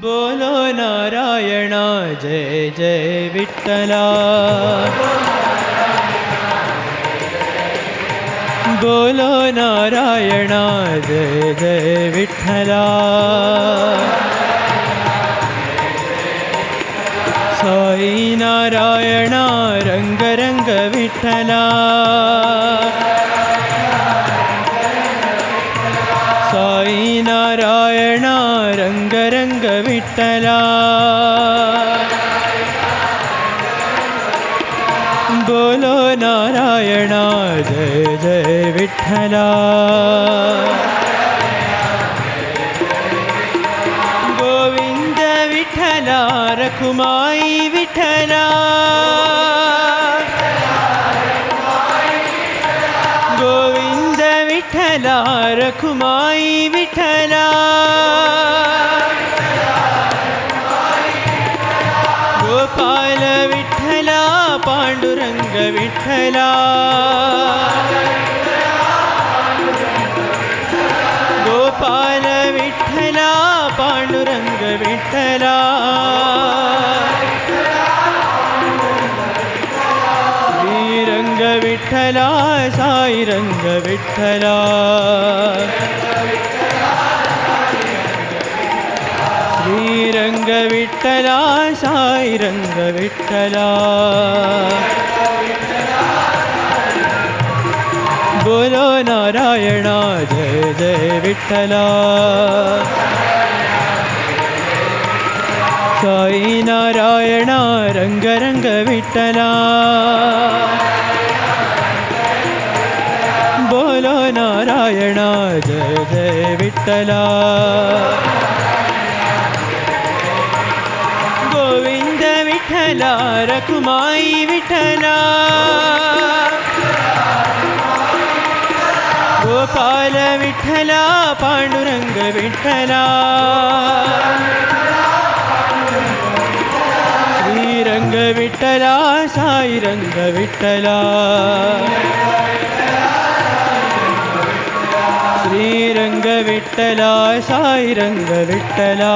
बोलो नारायण जय जय विठ्ठला, बोलो नारायण जय जय विठ्ठला। साई नारायण रंग रंग विठ्ठला, साई नारायण रंग रंग विठ्ठला। बोलो नारायण जय जय विठ्ठला, गोविंद विठ्ठला रखुमाई विठ्ठला, गोविंद विठ्ठला रखुमाई विठ्ठला, गोपाल विठ्ठला पांडुरंग विठ्ठला, गोपाल विठ्ठला पांडुरंग विठ्ठला। श्रीरंग विठ्ठला साई रंग विठ्ठला, श्रीरंग विठ्ठला साई रंग विठ्ठला। बोलो नारायण जय जय विठ्ठला, साई नारायण रंग रंग विठ्ठला, बोलो नारायण जय जय विठ्ठला, गोविंद विठ्ठला रखुमाई विठ्ठला, गोपाल विठ्ठला पांडुरंग विठ्ठला, श्रीरंग विठ्ठला साई रंग विठ्ठला, श्रीरंग विठ्ठला साई रंग विठ्ठला।